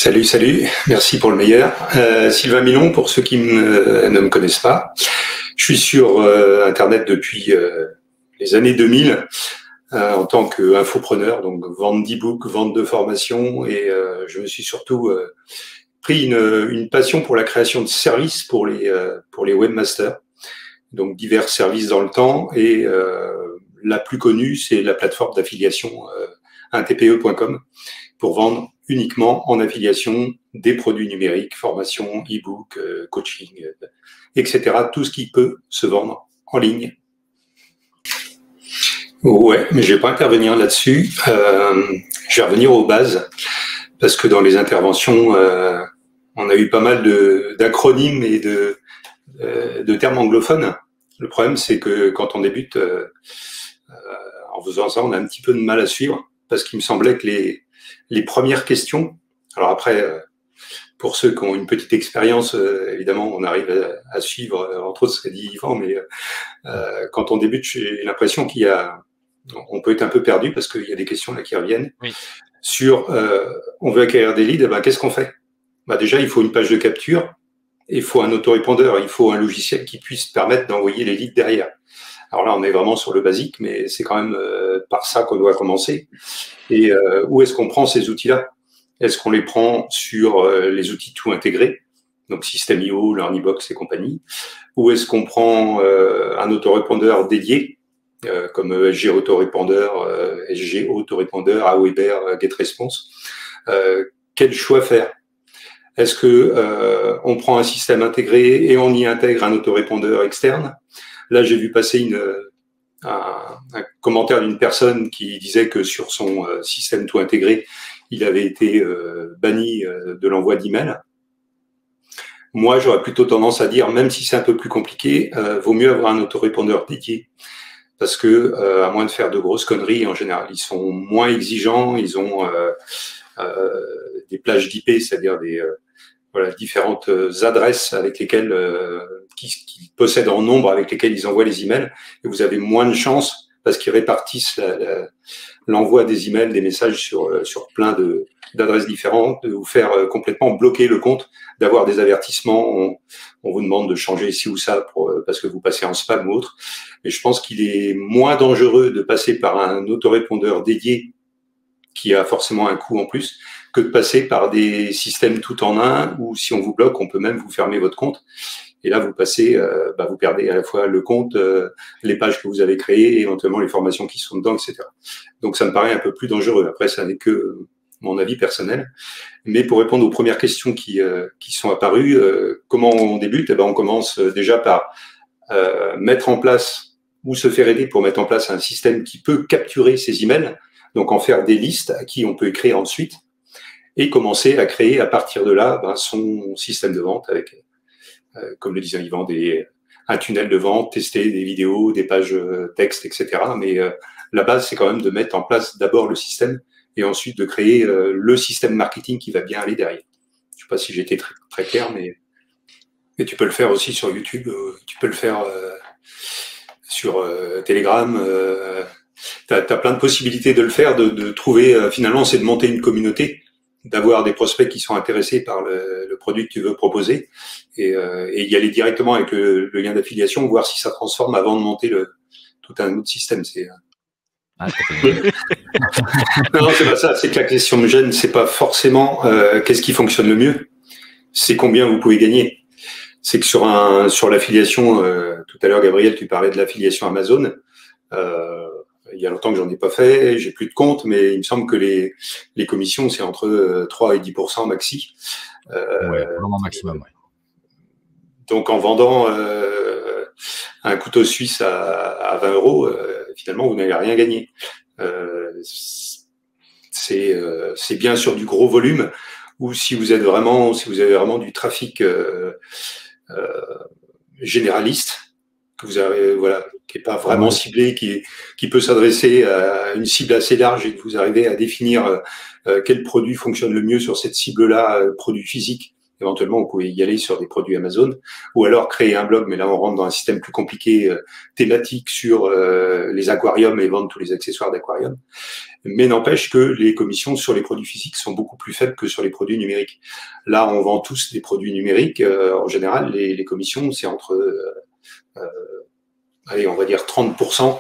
Salut, salut, merci pour le meilleur. Sylvain Milon, pour ceux qui ne me connaissent pas, je suis sur Internet depuis les années 2000 en tant qu'infopreneur, donc vente d'e-book, vente de formation, et je me suis surtout pris une passion pour la création de services pour les webmasters, donc divers services dans le temps, et la plus connue, c'est la plateforme d'affiliation untpe.com pour vendre uniquement en affiliation des produits numériques, formation, e-book, coaching, etc. Tout ce qui peut se vendre en ligne. Ouais, mais je vais pas intervenir là-dessus. Je vais revenir aux bases parce que dans les interventions, on a eu pas mal d'acronymes et de termes anglophones. Le problème, c'est que quand on débute, en faisant ça, on a un petit peu de mal à suivre parce qu'il me semblait que les premières questions, alors après, pour ceux qui ont une petite expérience, évidemment, on arrive à suivre, entre autres ce qu'a dit Yvan, mais quand on débute, j'ai l'impression on peut être un peu perdu parce qu'il y a des questions là qui reviennent. Oui. Sur, on veut acquérir des leads, qu'est-ce qu'on fait? Déjà, il faut une page de capture, il faut un autorépondeur, il faut un logiciel qui puisse permettre d'envoyer les leads derrière. Alors là, on est vraiment sur le basique, mais c'est quand même par ça qu'on doit commencer. Et où est-ce qu'on prend ces outils-là? Est-ce qu'on les prend sur les outils tout intégrés, donc System.io, LearnyBox et compagnie? Ou est-ce qu'on prend un autorépondeur dédié, comme SG Autorépondeur, SG Autorépondeur, Aweber, GetResponse? Quel choix faire? Est-ce que on prend un système intégré et on y intègre un autorépondeur externe? Là, j'ai vu passer un commentaire d'une personne qui disait que sur son système tout intégré, il avait été banni de l'envoi d'email. Moi, j'aurais plutôt tendance à dire, même si c'est un peu plus compliqué, vaut mieux avoir un autorépondeur dédié. Parce que, à moins de faire de grosses conneries, en général, ils sont moins exigeants, ils ont des plages d'IP, c'est-à-dire différentes adresses avec lesquelles qu'ils possèdent en nombre, avec lesquelles ils envoient les emails, et vous avez moins de chances parce qu'ils répartissent l'envoi des emails, des messages sur plein d'adresses différentes, de vous faire complètement bloquer le compte, d'avoir des avertissements, on vous demande de changer ci ou ça parce que vous passez en spam ou autre. Et je pense qu'il est moins dangereux de passer par un autorépondeur dédié qui a forcément un coût en plus, que de passer par des systèmes tout en un où si on vous bloque, on peut même vous fermer votre compte. Et là, vous passez, vous perdez à la fois le compte, les pages que vous avez créées, et éventuellement les formations qui sont dedans, etc. Donc, ça me paraît un peu plus dangereux. Après, ça n'est que mon avis personnel. Mais pour répondre aux premières questions qui sont apparues, comment on débute? On commence déjà par mettre en place ou se faire aider pour mettre en place un système qui peut capturer ces emails, donc en faire des listes à qui on peut écrire ensuite, et commencer à créer à partir de là son système de vente avec, comme le disait Yvan, un tunnel de vente, tester des vidéos, des pages texte, etc. Mais la base, c'est quand même de mettre en place d'abord le système et ensuite de créer le système marketing qui va bien aller derrière. Je ne sais pas si j'ai été très, très clair, mais tu peux le faire aussi sur YouTube, tu peux le faire sur Telegram. Tu as plein de possibilités de le faire, de trouver, finalement, c'est de monter une communauté, d'avoir des prospects qui sont intéressés par le produit que tu veux proposer et y aller directement avec le lien d'affiliation, voir si ça transforme avant de monter tout un autre système. Non, c'est pas ça. C'est que la question me gêne, c'est pas forcément qu'est-ce qui fonctionne le mieux, c'est combien vous pouvez gagner. C'est que sur l'affiliation, tout à l'heure, Gabriel, tu parlais de l'affiliation Amazon. Il y a longtemps que j'en ai pas fait, j'ai plus de compte, mais il me semble que les commissions, c'est entre 3 et 10% maxi. Ouais, vraiment maximum, ouais. Donc, en vendant un couteau suisse à 20 euros, finalement, vous n'allez rien gagner. C'est bien sur du gros volume, ou si vous avez vraiment du trafic généraliste, que vous avez, qui n'est pas vraiment ciblé, qui peut s'adresser à une cible assez large et que vous arrivez à définir quel produit fonctionne le mieux sur cette cible-là, produit physique, éventuellement, vous pouvez y aller sur des produits Amazon, ou alors créer un blog, mais là, on rentre dans un système plus compliqué, thématique sur les aquariums et vendre tous les accessoires d'aquarium. Mais n'empêche que les commissions sur les produits physiques sont beaucoup plus faibles que sur les produits numériques. Là, on vend tous des produits numériques. En général, les commissions, c'est entre, allez, on va dire 30%.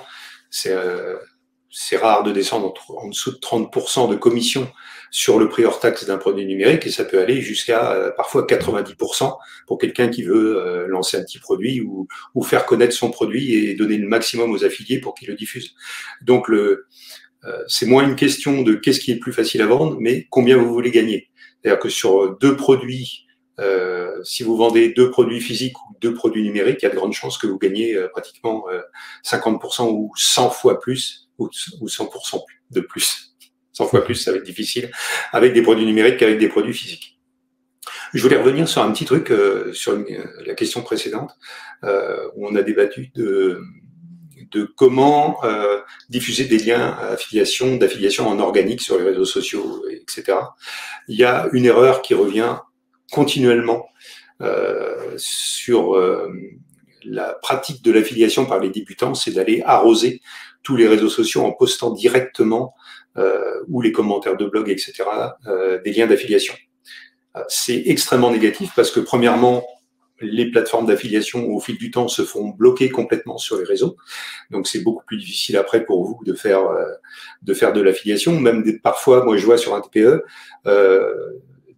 C'est rare de descendre en dessous de 30% de commission sur le prix hors taxe d'un produit numérique, et ça peut aller jusqu'à parfois 90% pour quelqu'un qui veut lancer un petit produit ou faire connaître son produit et donner le maximum aux affiliés pour qu'ils le diffusent. Donc c'est moins une question de qu'est-ce qui est le plus facile à vendre, mais combien vous voulez gagner. C'est-à-dire que sur deux produits, si vous vendez 2 produits physiques ou 2 produits numériques, il y a de grandes chances que vous gagnez pratiquement 50% ou 100 fois plus, ou 100% de plus. 100 fois plus, ça va être difficile, avec des produits numériques qu'avec des produits physiques. Je voulais revenir sur un petit truc, sur la question précédente, où on a débattu de comment diffuser des liens d'affiliation en organique sur les réseaux sociaux, etc. Il y a une erreur qui revient continuellement sur la pratique de l'affiliation par les débutants, c'est d'aller arroser tous les réseaux sociaux en postant directement ou les commentaires de blog, etc., des liens d'affiliation. C'est extrêmement négatif parce que premièrement, les plateformes d'affiliation au fil du temps se font bloquer complètement sur les réseaux. Donc, c'est beaucoup plus difficile après pour vous de faire de l'affiliation. Même parfois, moi, je vois sur un TPE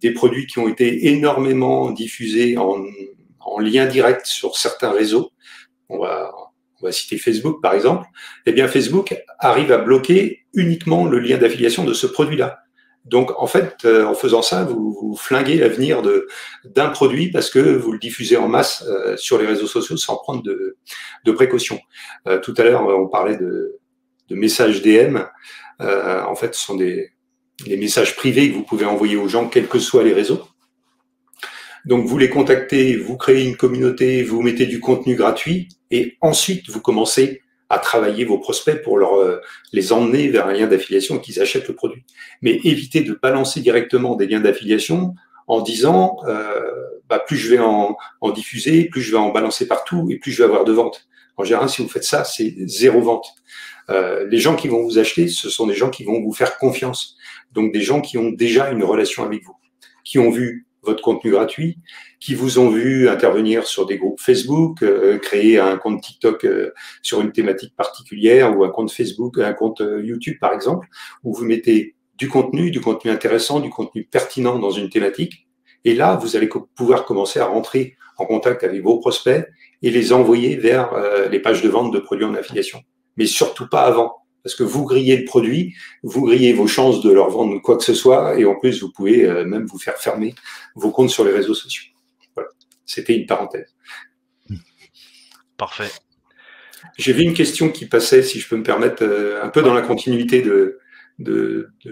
des produits qui ont été énormément diffusés en lien direct sur certains réseaux. On va citer Facebook, par exemple. Eh bien, Facebook arrive à bloquer uniquement le lien d'affiliation de ce produit-là. Donc, en fait, en faisant ça, vous flinguez l'avenir d'un produit parce que vous le diffusez en masse sur les réseaux sociaux sans prendre de précautions. Tout à l'heure, on parlait de messages DM. En fait, ce sont des messages privés que vous pouvez envoyer aux gens, quels que soient les réseaux. Donc, vous les contactez, vous créez une communauté, vous mettez du contenu gratuit et ensuite, vous commencez à travailler vos prospects pour les emmener vers un lien d'affiliation et qu'ils achètent le produit. Mais évitez de balancer directement des liens d'affiliation en disant plus je vais en diffuser, plus je vais en balancer partout et plus je vais avoir de ventes. En général, si vous faites ça, c'est 0 vente. Les gens qui vont vous acheter, ce sont des gens qui vont vous faire confiance. Donc des gens qui ont déjà une relation avec vous, qui ont vu votre contenu gratuit, qui vous ont vu intervenir sur des groupes Facebook, créer un compte TikTok sur une thématique particulière ou un compte Facebook, un compte YouTube par exemple, où vous mettez du contenu intéressant, du contenu pertinent dans une thématique. Et là, vous allez pouvoir commencer à rentrer en contact avec vos prospects et les envoyer vers les pages de vente de produits en affiliation. Mais surtout pas avant. Parce que vous grillez le produit, vous grillez vos chances de leur vendre quoi que ce soit, et en plus, vous pouvez même vous faire fermer vos comptes sur les réseaux sociaux. Voilà, c'était une parenthèse. Parfait. J'ai vu une question qui passait, si je peux me permettre, un peu dans la continuité de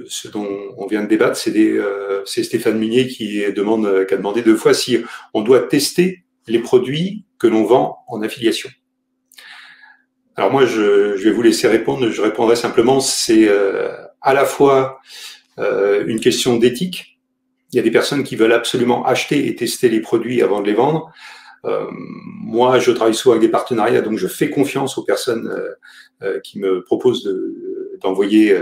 ce dont on vient de débattre. C'est Stéphane Munier qui a demandé 2 fois si on doit tester les produits que l'on vend en affiliation. Alors moi, je vais vous laisser répondre. Je répondrai simplement, c'est à la fois une question d'éthique. Il y a des personnes qui veulent absolument acheter et tester les produits avant de les vendre. Moi, je travaille souvent avec des partenariats, donc je fais confiance aux personnes qui me proposent d'envoyer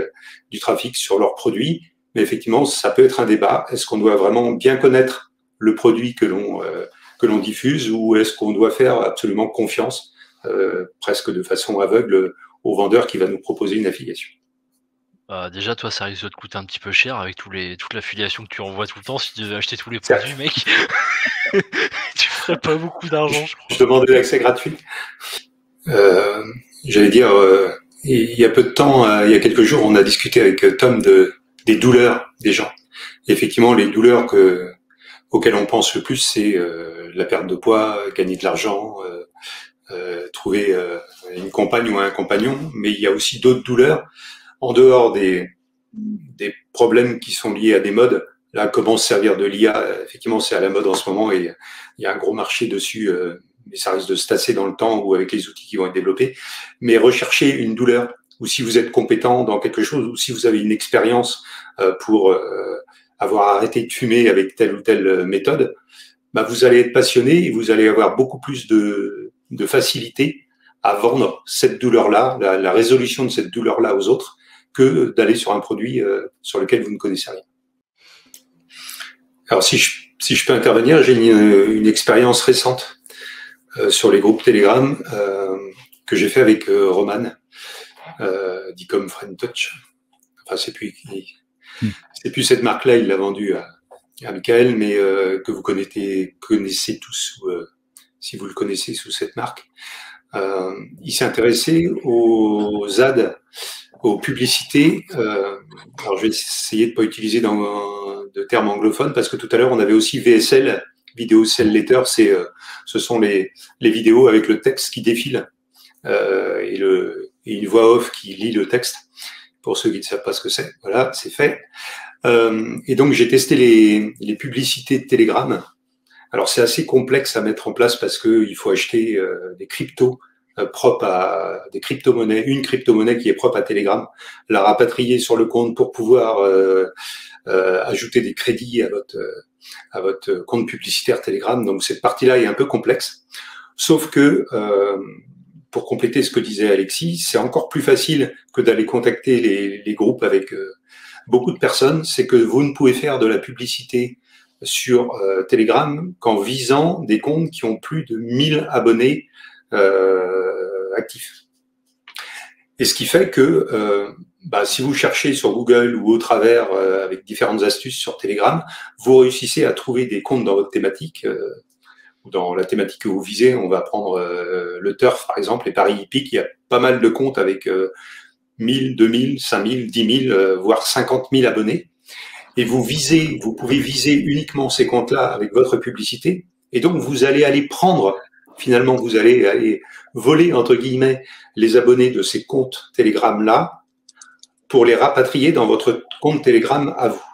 du trafic sur leurs produits. Mais effectivement, ça peut être un débat. Est-ce qu'on doit vraiment bien connaître le produit que l'on diffuse, ou est-ce qu'on doit faire absolument confiance presque de façon aveugle au vendeur qui va nous proposer une affiliation? Déjà, toi, ça risque de te coûter un petit peu cher avec toute l'affiliation que tu envoies tout le temps. Si tu devais acheter tous les produits, mec, tu ferais pas beaucoup d'argent, je crois. Je demandais l'accès gratuit. J'allais dire, il y a peu de temps, il y a quelques jours, on a discuté avec Tom des douleurs des gens. Et effectivement, les douleurs auxquelles on pense le plus, c'est la perte de poids, gagner de l'argent, trouver une compagne ou un compagnon. Mais il y a aussi d'autres douleurs en dehors des problèmes qui sont liés à des modes. Là, comment se servir de l'IA, effectivement, c'est à la mode en ce moment et il y a un gros marché dessus, mais ça risque de se tasser dans le temps ou avec les outils qui vont être développés. Mais recherchez une douleur, ou si vous êtes compétent dans quelque chose, ou si vous avez une expérience pour avoir arrêté de fumer avec telle ou telle méthode, bah, vous allez être passionné et vous allez avoir beaucoup plus de facilité à vendre cette douleur-là, la résolution de cette douleur-là aux autres, que d'aller sur un produit sur lequel vous ne connaissez rien. Alors, si je peux intervenir, j'ai une expérience récente sur les groupes Telegram que j'ai fait avec Roman, dit comme Friend Touch. Enfin, c'est plus cette marque-là, il l'a vendue à Michael, mais que vous connaissez tous, si vous le connaissez sous cette marque. Il s'est intéressé aux ads, aux publicités. Alors, je vais essayer de ne pas utiliser de termes anglophones, parce que tout à l'heure, on avait aussi VSL, Video Sell Letter. Ce sont les vidéos avec le texte qui défile et une voix off qui lit le texte. Pour ceux qui ne savent pas ce que c'est, voilà, c'est fait. Et donc, j'ai testé les publicités de Telegram. Alors, c'est assez complexe à mettre en place parce qu'il faut acheter des cryptos propres à des crypto-monnaies, une crypto-monnaie qui est propre à Telegram, la rapatrier sur le compte pour pouvoir ajouter des crédits à votre compte publicitaire Telegram. Donc, cette partie-là est un peu complexe. Sauf que, pour compléter ce que disait Alexis, c'est encore plus facile que d'aller contacter les groupes avec beaucoup de personnes. C'est que vous ne pouvez faire de la publicité sur Telegram qu'en visant des comptes qui ont plus de 1000 abonnés actifs. Et ce qui fait que si vous cherchez sur Google ou au travers avec différentes astuces sur Telegram, vous réussissez à trouver des comptes dans votre thématique. Dans la thématique que vous visez, on va prendre le turf, par exemple, les paris hippiques. Il y a pas mal de comptes avec 1000, 2000, 5000, 10 000, voire 50 000 abonnés. Et vous pouvez viser uniquement ces comptes-là avec votre publicité. Et donc, vous allez aller finalement, vous allez aller voler, entre guillemets, les abonnés de ces comptes Telegram-là pour les rapatrier dans votre compte Telegram à vous.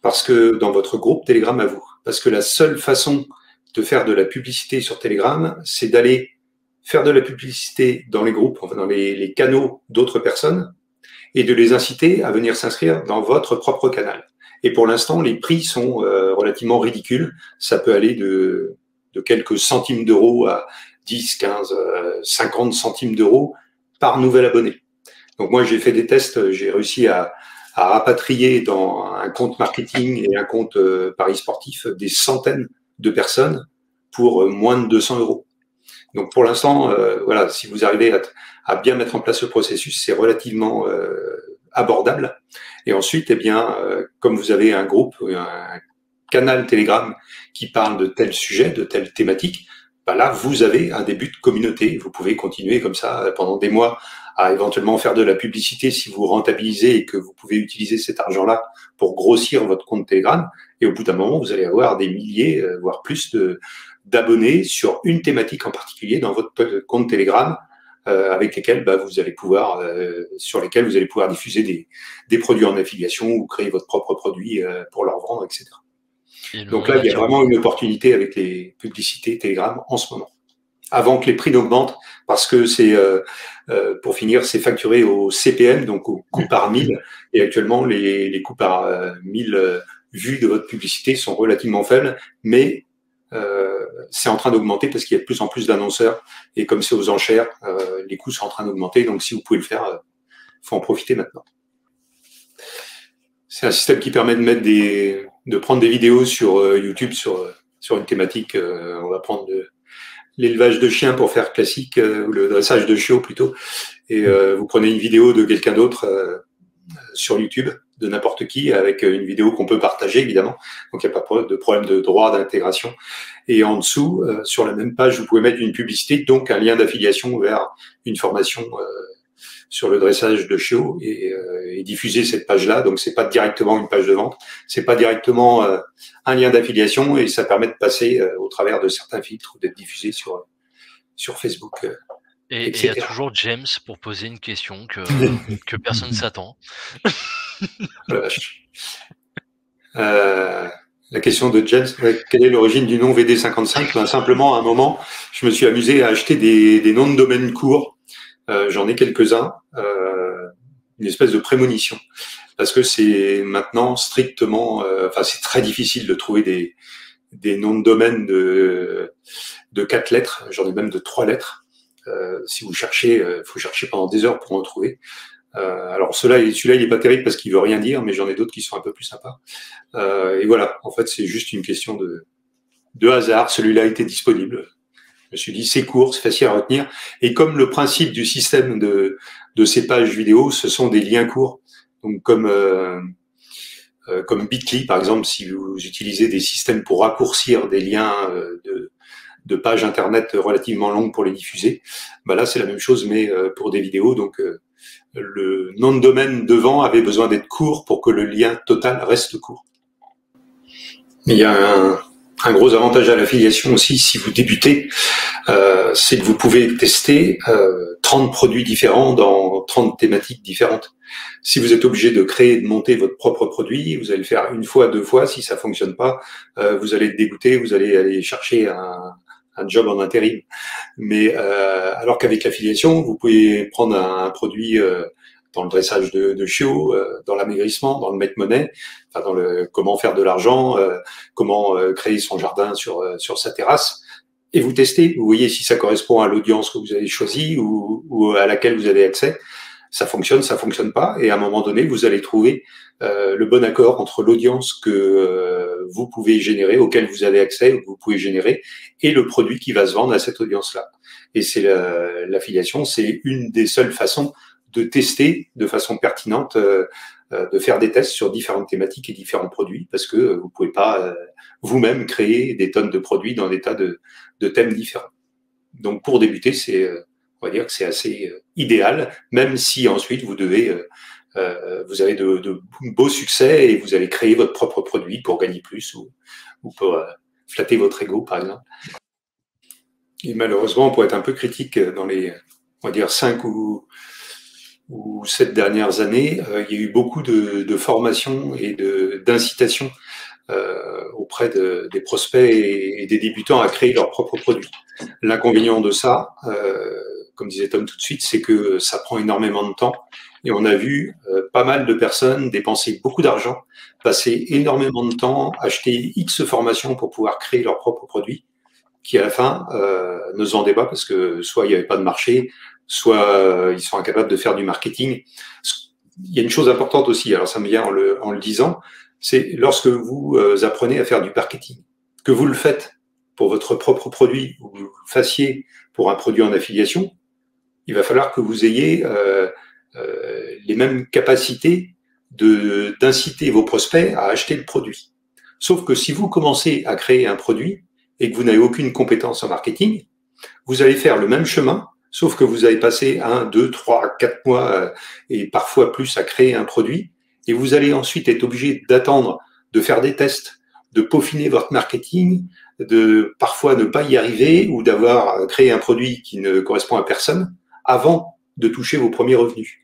Parce que, dans votre groupe Telegram à vous. Parce que la seule façon de faire de la publicité sur Telegram, c'est d'aller faire de la publicité dans les groupes, enfin dans les canaux d'autres personnes, et de les inciter à venir s'inscrire dans votre propre canal. Et pour l'instant, les prix sont relativement ridicules. Ça peut aller de quelques centimes d'euros à 10, 15, 50 centimes d'euros par nouvel abonné. Donc moi, j'ai fait des tests, j'ai réussi à rapatrier dans un compte marketing et un compte paris sportif des centaines de personnes pour moins de 200 euros. Donc pour l'instant, voilà, si vous arrivez à bien mettre en place ce processus, c'est relativement abordable. Et ensuite, eh bien, comme vous avez un groupe, un canal Telegram qui parle de tel sujet, de telle thématique, bah là, vous avez un début de communauté. Vous pouvez continuer comme ça pendant des mois à éventuellement faire de la publicité si vous rentabilisez et que vous pouvez utiliser cet argent-là pour grossir votre compte Telegram. Et au bout d'un moment, vous allez avoir des milliers, voire plus d'abonnés sur une thématique en particulier dans votre compte Telegram, avec lesquels vous allez pouvoir, sur lesquels vous allez pouvoir diffuser des produits en affiliation ou créer votre propre produit pour leur vendre, etc. Donc là, il y a vraiment une opportunité avec les publicités Telegram en ce moment. Avant que les prix n'augmentent, parce que c'est, pour finir, c'est facturé au CPM, donc au coût par 1000. Et actuellement, les coûts par 1000 vues de votre publicité sont relativement faibles, mais c'est en train d'augmenter parce qu'il y a de plus en plus d'annonceurs. Et comme c'est aux enchères, les coûts sont en train d'augmenter. Donc si vous pouvez le faire, faut en profiter maintenant. C'est un système qui permet de prendre des vidéos sur YouTube sur une thématique. On va prendre l'élevage de chiens pour faire classique, ou le dressage de chiots plutôt. Et vous prenez une vidéo de quelqu'un d'autre sur YouTube, de n'importe qui, avec une vidéo qu'on peut partager, évidemment. Donc, il n'y a pas de problème de droit d'intégration. Et en dessous, sur la même page, vous pouvez mettre une publicité, donc un lien d'affiliation vers une formation sur le dressage de chiots et diffuser cette page-là. Donc, c'est pas directement une page de vente, c'est pas directement un lien d'affiliation et ça permet de passer au travers de certains filtres ou d'être diffusé sur Facebook. Et il y a toujours James pour poser une question que personne s'attend. Oh la vache. La question de James, quelle est l'origine du nom VD55 ? Simplement, à un moment, je me suis amusé à acheter des noms de domaine courts. J'en ai quelques-uns une espèce de prémonition, parce que c'est maintenant strictement, c'est très difficile de trouver des noms de domaine de 4 lettres, j'en ai même de 3 lettres. Si vous cherchez, faut chercher pendant des heures pour en trouver. Alors celui-là, il est pas terrible parce qu'il veut rien dire, mais j'en ai d'autres qui sont un peu plus sympas. Et voilà, en fait, c'est juste une question de hasard. Celui-là était disponible. Je me suis dit, c'est court, c'est facile à retenir. Et comme le principe du système de ces pages vidéo, ce sont des liens courts. Donc comme Bitly, par exemple, si vous utilisez des systèmes pour raccourcir des liens de pages internet relativement longues pour les diffuser, bah là c'est la même chose, mais pour des vidéos. Donc le nom de domaine devant avait besoin d'être court pour que le lien total reste court. Mais il y a un gros avantage à l'affiliation aussi, si vous débutez, c'est que vous pouvez tester 30 produits différents dans 30 thématiques différentes. Si vous êtes obligé de créer, de monter votre propre produit, vous allez le faire une fois, 2 fois. Si ça fonctionne pas, vous allez être dégoûté, vous allez aller chercher un job en intérim. Mais alors qu'avec l'affiliation, vous pouvez prendre un produit dans le dressage de chiots, dans l'amaigrissement, dans le make-money, enfin dans le comment faire de l'argent, comment créer son jardin sur sa terrasse, et vous testez, vous voyez si ça correspond à l'audience que vous avez choisie ou à laquelle vous avez accès. Ça fonctionne pas, et à un moment donné, vous allez trouver le bon accord entre l'audience que vous pouvez générer, auquel vous avez accès, ou que vous pouvez générer, et le produit qui va se vendre à cette audience-là. Et c'est l'affiliation, c'est une des seules façons de tester de façon pertinente, de faire des tests sur différentes thématiques et différents produits, parce que vous pouvez pas vous-même créer des tonnes de produits dans des tas de thèmes différents. Donc pour débuter, on va dire que c'est assez idéal, même si ensuite vous avez de beaux succès et vous allez créer votre propre produit pour gagner plus ou pour flatter votre ego, par exemple. Et malheureusement, pour être un peu critique, dans les, on va dire, 5 ou 7 dernières années, il y a eu beaucoup de formations et d'incitations auprès des prospects et des débutants à créer leurs propres produits. L'inconvénient de ça, comme disait Tom tout de suite, c'est que ça prend énormément de temps. Et on a vu pas mal de personnes dépenser beaucoup d'argent, passer énormément de temps, acheter X formations pour pouvoir créer leurs propres produits, qui à la fin ne se vendaient pas parce que soit il n'y avait pas de marché, soit ils sont incapables de faire du marketing. Il y a une chose importante aussi, alors ça me vient en le disant, c'est lorsque vous apprenez à faire du marketing, que vous le faites pour votre propre produit ou que vous le fassiez pour un produit en affiliation, il va falloir que vous ayez les mêmes capacités d'inciter vos prospects à acheter le produit. Sauf que si vous commencez à créer un produit et que vous n'avez aucune compétence en marketing, vous allez faire le même chemin, sauf que vous allez passer 1, 2, 3, 4 mois et parfois plus à créer un produit, et vous allez ensuite être obligé d'attendre, de faire des tests, de peaufiner votre marketing, de parfois ne pas y arriver ou d'avoir créé un produit qui ne correspond à personne avant de toucher vos premiers revenus.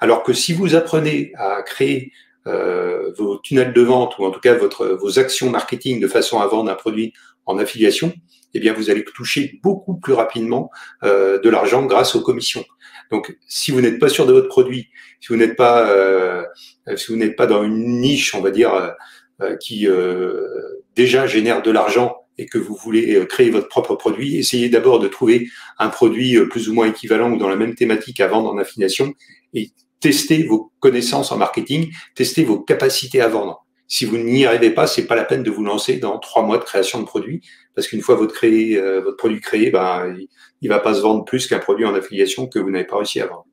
Alors que si vous apprenez à créer vos tunnels de vente ou en tout cas vos actions marketing de façon à vendre un produit en affiliation, eh bien vous allez toucher beaucoup plus rapidement de l'argent grâce aux commissions. Donc si vous n'êtes pas sûr de votre produit, si vous n'êtes pas dans une niche, on va dire, qui déjà génère de l'argent et que vous voulez créer votre propre produit, essayez d'abord de trouver un produit plus ou moins équivalent ou dans la même thématique à vendre en affiliation et testez vos connaissances en marketing, testez vos capacités à vendre. Si vous n'y arrivez pas, c'est pas la peine de vous lancer dans 3 mois de création de produit, parce qu'une fois votre produit créé, il va pas se vendre plus qu'un produit en affiliation que vous n'avez pas réussi à vendre.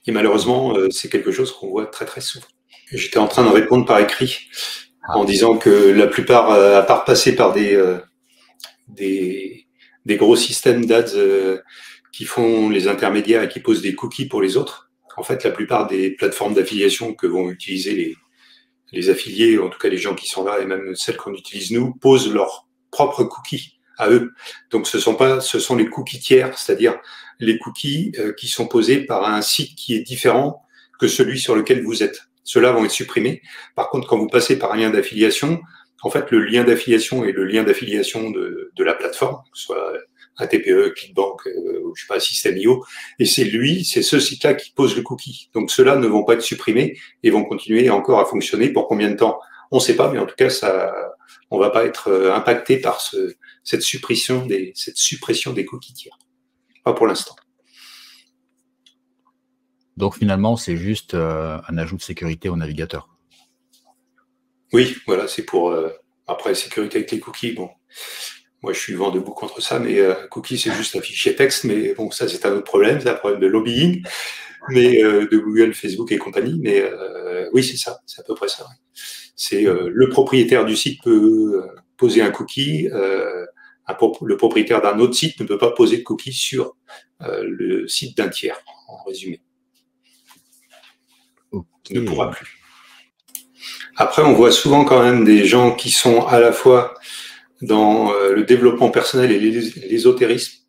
Et malheureusement, c'est quelque chose qu'on voit très très souvent. J'étais en train de répondre par écrit en disant que la plupart, à part passer par des gros systèmes d'ads qui font les intermédiaires et qui posent des cookies pour les autres, en fait, la plupart des plateformes d'affiliation que vont utiliser les affiliés, en tout cas les gens qui sont là, et même celles qu'on utilise nous, posent leurs propres cookies à eux. Donc ce sont les cookies tiers, c'est-à-dire les cookies qui sont posés par un site qui est différent que celui sur lequel vous êtes. Ceux-là vont être supprimés. Par contre, quand vous passez par un lien d'affiliation, en fait, le lien d'affiliation est le lien d'affiliation de la plateforme, que ce soit un TPE, ClickBank, ou je sais pas, System.io, et c'est ce site-là qui pose le cookie. Donc ceux-là ne vont pas être supprimés et vont continuer encore à fonctionner. Pour combien de temps? On ne sait pas, mais en tout cas, on va pas être impacté par cette suppression des cookies tiers. Pas pour l'instant. Donc finalement, c'est juste un ajout de sécurité au navigateur. Oui, voilà, c'est pour après sécurité avec les cookies. Bon, moi je suis vent debout contre ça, mais cookies c'est juste un fichier texte, mais bon, ça c'est un autre problème, c'est un problème de lobbying, mais de Google, Facebook et compagnie. Mais oui, c'est ça, c'est à peu près ça. Ouais. C'est le propriétaire du site peut poser un cookie. Le propriétaire d'un autre site ne peut pas poser de cookie sur le site d'un tiers, en résumé. Okay. Ne pourra plus. Après, on voit souvent quand même des gens qui sont à la fois dans le développement personnel et l'ésotérisme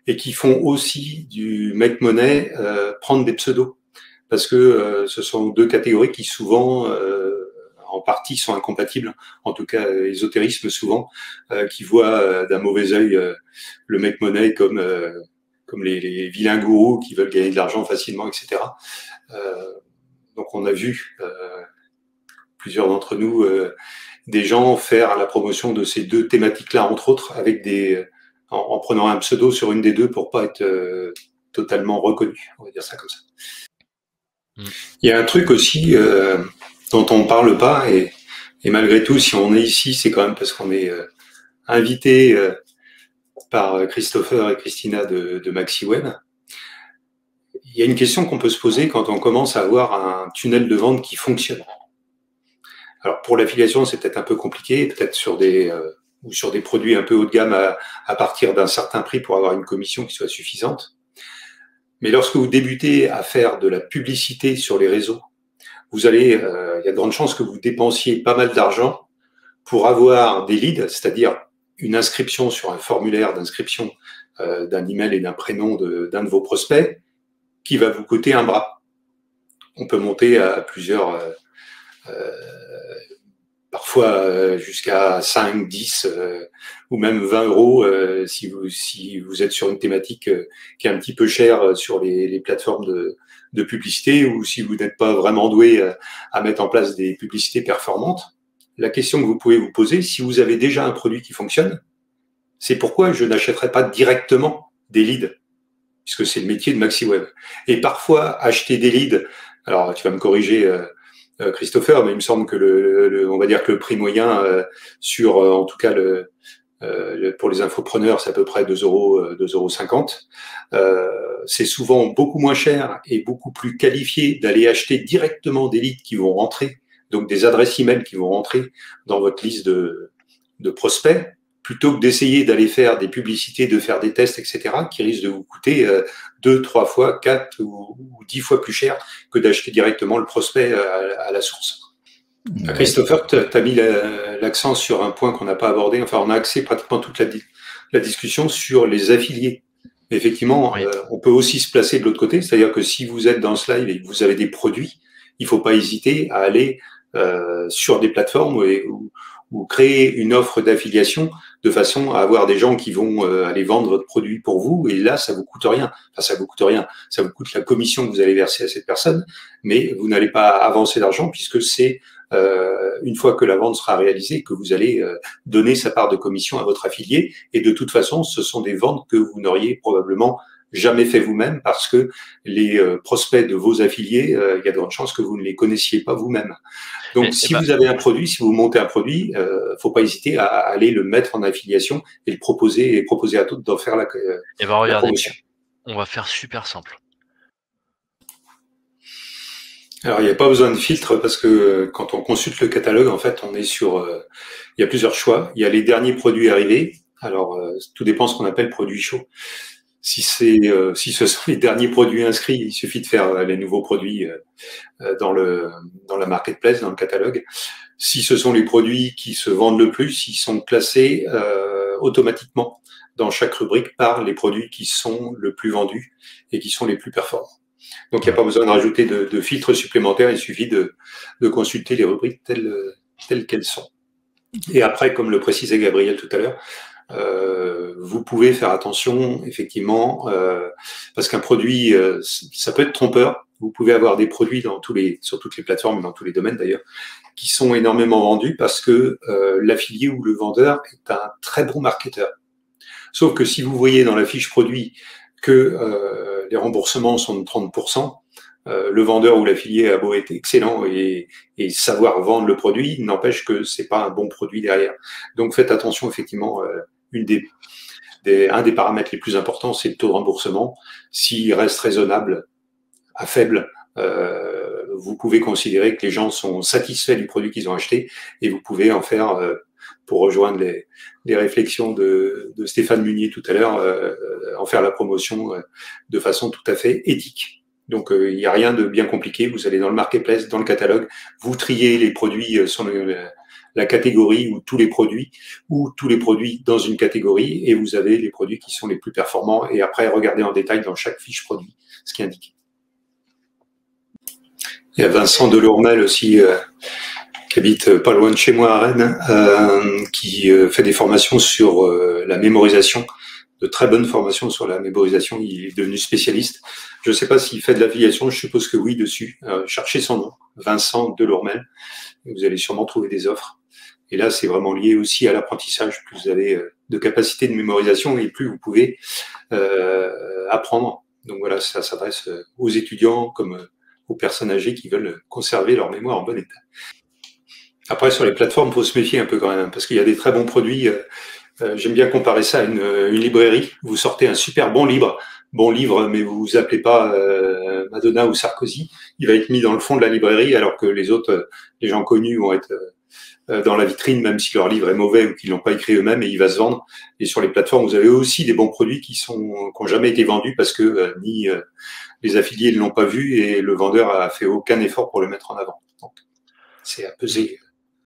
et qui font aussi du make money, prendre des pseudos. Parce que ce sont deux catégories qui souvent, en partie, sont incompatibles. En tout cas, ésotérisme souvent, qui voit d'un mauvais œil le make money comme les vilains gourous qui veulent gagner de l'argent facilement, etc. Donc on a vu plusieurs d'entre nous des gens faire la promotion de ces deux thématiques-là, entre autres, avec en prenant un pseudo sur une des deux pour pas être totalement reconnu. On va dire ça comme ça. Il y a un truc aussi dont on ne parle pas, et malgré tout, si on est ici, c'est quand même parce qu'on est invité par Christopher et Christina de MaxiWeb. Il y a une question qu'on peut se poser quand on commence à avoir un tunnel de vente qui fonctionne. Alors pour l'affiliation, c'est peut-être un peu compliqué, peut-être sur des produits un peu haut de gamme à partir d'un certain prix pour avoir une commission qui soit suffisante. Mais lorsque vous débutez à faire de la publicité sur les réseaux, il y a de grandes chances que vous dépensiez pas mal d'argent pour avoir des leads, c'est-à-dire une inscription sur un formulaire d'inscription d'un email et d'un prénom d'un de vos prospects, qui va vous coûter un bras. On peut monter à plusieurs, parfois jusqu'à 5, 10 ou même 20 euros si vous êtes sur une thématique qui est un petit peu chère sur les plateformes de publicité, ou si vous n'êtes pas vraiment doué à mettre en place des publicités performantes. La question que vous pouvez vous poser, si vous avez déjà un produit qui fonctionne, c'est pourquoi je n'achèterai pas directement des leads, puisque c'est le métier de MaxiWeb. Et parfois, acheter des leads, alors tu vas me corriger Christopher, mais il me semble que on va dire que le prix moyen sur, en tout cas pour les infopreneurs, c'est à peu près 2,50 €. C'est souvent beaucoup moins cher et beaucoup plus qualifié d'aller acheter directement des leads qui vont rentrer, donc des adresses email qui vont rentrer dans votre liste de prospects, plutôt que d'essayer d'aller faire des publicités, de faire des tests, etc., qui risquent de vous coûter 2, 3 fois, 4 ou 10 fois plus cher que d'acheter directement le prospect à la source. Ouais. Christopher, tu as mis l'accent sur un point qu'on n'a pas abordé. Enfin, on a axé pratiquement toute la discussion sur les affiliés. Mais effectivement, oui. On peut aussi se placer de l'autre côté. C'est-à-dire que si vous êtes dans ce live et que vous avez des produits, il ne faut pas hésiter à aller sur des plateformes ou créer une offre d'affiliation de façon à avoir des gens qui vont aller vendre votre produit pour vous, et là, ça vous coûte rien. Enfin, ça vous coûte rien. Ça vous coûte la commission que vous allez verser à cette personne, mais vous n'allez pas avancer d'argent puisque c'est une fois que la vente sera réalisée que vous allez donner sa part de commission à votre affilié, et de toute façon, ce sont des ventes que vous n'auriez probablement jamais fait vous-même, parce que les prospects de vos affiliés, il y a de grandes chances que vous ne les connaissiez pas vous-même. Donc, si vous avez un produit, si vous montez un produit, faut pas hésiter à aller le mettre en affiliation et le proposer à d'autres d'en faire la promotion. On va faire super simple. Alors, il n'y a pas besoin de filtre parce que quand on consulte le catalogue, en fait, on est sur... il y a plusieurs choix. Il y a les derniers produits arrivés. Alors, tout dépend de ce qu'on appelle produit chaud. Si ce sont les derniers produits inscrits, il suffit de faire les nouveaux produits dans la marketplace, dans le catalogue. Si ce sont les produits qui se vendent le plus, ils sont classés automatiquement dans chaque rubrique par les produits qui sont le plus vendus et qui sont les plus performants. Donc, il n'y a pas besoin de rajouter de filtres supplémentaires, il suffit de consulter les rubriques telles qu'elles sont. Et après, comme le précisait Gabriel tout à l'heure, vous pouvez faire attention, effectivement, parce qu'un produit, ça peut être trompeur. Vous pouvez avoir des produits sur toutes les plateformes, dans tous les domaines d'ailleurs, qui sont énormément vendus parce que l'affilié ou le vendeur est un très bon marketeur. Sauf que si vous voyez dans la fiche produit que les remboursements sont de 30%, le vendeur ou l'affilié a beau être excellent et savoir vendre le produit, n'empêche que c'est pas un bon produit derrière. Donc faites attention, effectivement, un des paramètres les plus importants, c'est le taux de remboursement. S'il reste raisonnable à faible, vous pouvez considérer que les gens sont satisfaits du produit qu'ils ont acheté et vous pouvez en faire, pour rejoindre les réflexions de Stéphane Munier tout à l'heure, en faire la promotion de façon tout à fait éthique. Donc, il n'y a rien de bien compliqué. Vous allez dans le marketplace, dans le catalogue, vous triez les produits sur la catégorie ou tous les produits dans une catégorie et vous avez les produits qui sont les plus performants et après, regardez en détail dans chaque fiche produit ce qui est indiqué. Il y a Vincent Delourmel aussi, qui habite pas loin de chez moi à Rennes, qui fait des formations sur la mémorisation, de très bonnes formations sur la mémorisation. Il est devenu spécialiste. Je ne sais pas s'il fait de l'affiliation, je suppose que oui dessus. Cherchez son nom, Vincent Delourmel. Vous allez sûrement trouver des offres. Et là, c'est vraiment lié aussi à l'apprentissage. Plus vous avez de capacité de mémorisation et plus vous pouvez apprendre. Donc voilà, ça s'adresse aux étudiants comme aux personnes âgées qui veulent conserver leur mémoire en bon état. Après, sur les plateformes, il faut se méfier un peu quand même, parce qu'il y a des très bons produits. J'aime bien comparer ça à une librairie. Vous sortez un super bon livre, mais vous vous appelez pas Madonna ou Sarkozy. Il va être mis dans le fond de la librairie, alors que les autres, les gens connus vont être dans la vitrine, même si leur livre est mauvais ou qu'ils l'ont pas écrit eux-mêmes, et il va se vendre. Et sur les plateformes, vous avez aussi des bons produits qui ont jamais été vendus parce que ni les affiliés ne l'ont pas vu et le vendeur a fait aucun effort pour le mettre en avant. Donc, c'est à peser